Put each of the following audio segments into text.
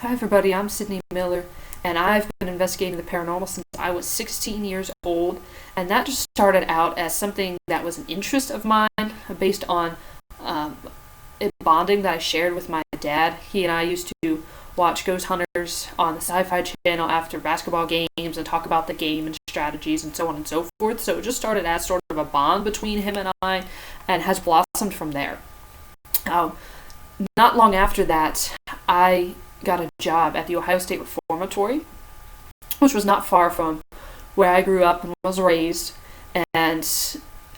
Hi everybody, I'm Sydney Miller, and I've been investigating the paranormal since I was 16 years old, and that just started out as something that was an interest of mine based on a bonding that I shared with my dad. He and I used to watch Ghost Hunters on the Sci-Fi Channel after basketball games and talk about the game and strategies and so on and so forth, so it just started as sort of a bond between him and I, and has blossomed from there. Not long after that, I got a job at the Ohio State Reformatory, which was not far from where I grew up and was raised. And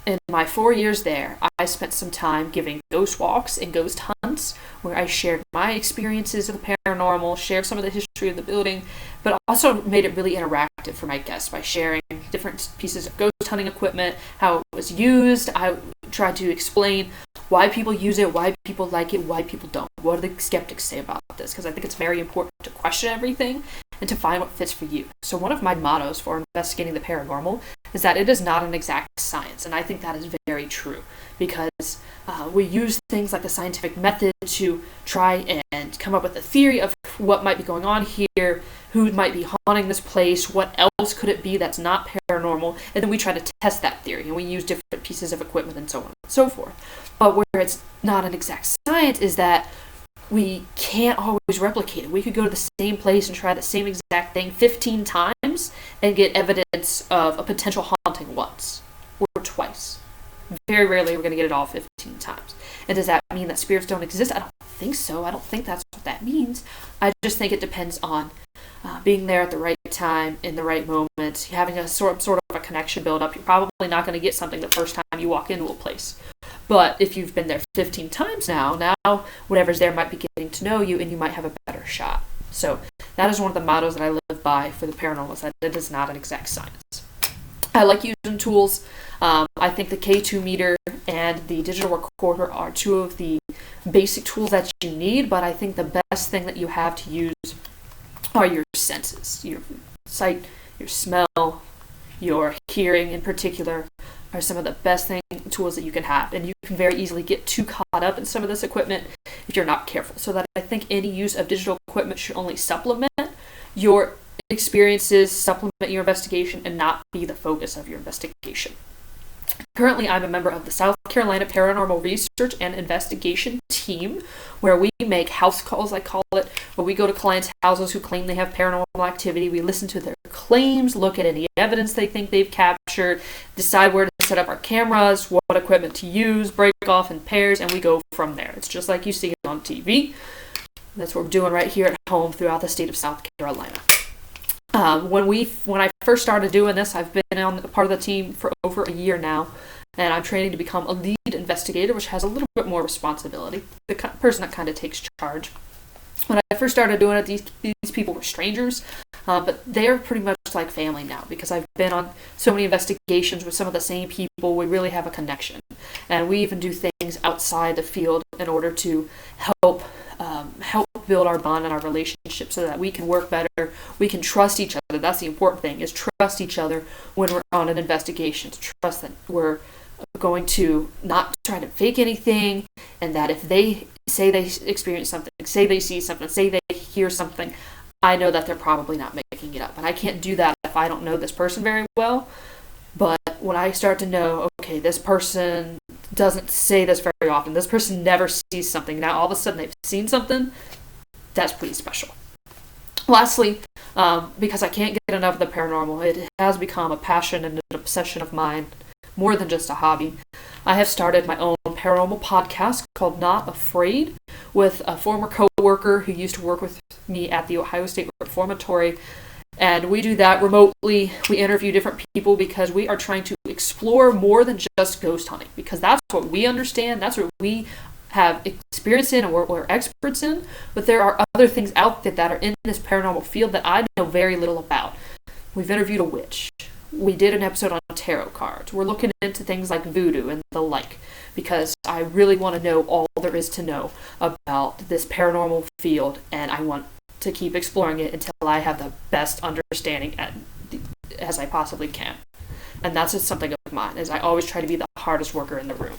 in my 4 years there, I spent some time giving ghost walks and ghost hunts where I shared my experiences of the paranormal, shared some of the history of the building, but also made it really interactive for my guests by sharing different pieces of ghost hunting equipment, how it was used. I tried to explain why people use it, why people like it, why people don't. What do the skeptics say about this? Because I think it's very important to question everything and to find what fits for you. So one of my mottos for investigating the paranormal is that it is not an exact science, and I think that is very true, because we use things like the scientific method to try and come up with a theory of what might be going on here, who might be haunting this place, what else could it be that's not paranormal, and then we try to test that theory, and we use different pieces of equipment and so on and so forth. But where it's not an exact science is that we can't always replicate it. We could go to the same place and try the same exact thing 15 times and get evidence of a potential haunting once or twice. Very rarely we're going to get it all 15 times. And does that mean that spirits don't exist? I don't think so. I don't think that's what that means. I just think it depends on being there at the right time, in the right moment, having a sort of a connection build up. You're probably not going to get something the first time you walk into a place. But if you've been there 15 times now whatever's there might be getting to know you, and you might have a better shot. So that is one of the mottos that I live by for the paranormal, is that it is not an exact science. I like using tools. I think the K2 meter and the digital recorder are two of the basic tools that you need, but I think the best thing that you have to use are your senses. Your sight, your smell, your hearing in particular are some of the best tools that you can have. And you can very easily get too caught up in some of this equipment if you're not careful. So that I think any use of digital equipment should only supplement your experiences, supplement your investigation, and not be the focus of your investigation. Currently, I'm a member of the South Carolina Paranormal Research and Investigation Team, where we make house calls, I call it, where we go to clients' houses who claim they have paranormal activity. We listen to their claims, look at any evidence they think they've captured, decide where to set up our cameras, what equipment to use, break off in pairs, and we go from there. It's just like you see it on TV. That's what we're doing right here at home throughout the state of South Carolina. When I first started doing this, I've been on a part of the team for over a year now, and I'm training to become a lead investigator, which has a little bit more responsibility. The person that kind of takes charge. When I first started doing it, these people were strangers, but they're pretty much like family now, because I've been on so many investigations with some of the same people. We really have a connection, and we even do things outside the field in order to help build our bond and our relationship so that we can work better. We can trust each other. That's the important thing, is trust each other when we're on an investigation. Trust that we're going to not try to fake anything, and that if they say they experience something, say they see something, say they hear something, I know that they're probably not making it up. And I can't do that if I don't know this person very well. But when I start to know, okay, this person doesn't say this very often, this person never sees something, now all of a sudden they've seen something, that's pretty special. Lastly, because I can't get enough of the paranormal, it has become a passion and an obsession of mine, more than just a hobby. I have started my own paranormal podcast called Not Afraid with a former co-worker who used to work with me at the Ohio State Reformatory. And we do that remotely. We interview different people because we are trying to explore more than just ghost hunting, because that's what we understand, that's what we have experience in and we're experts in. But there are other things out there that are in this paranormal field that I know very little about. We've interviewed a witch. We did an episode on tarot cards. We're looking into things like voodoo and the like, because I really want to know all there is to know about this paranormal field, and I want to keep exploring it until I have the best understanding as I possibly can. And that's just something of mine, is I always try to be the hardest worker in the room.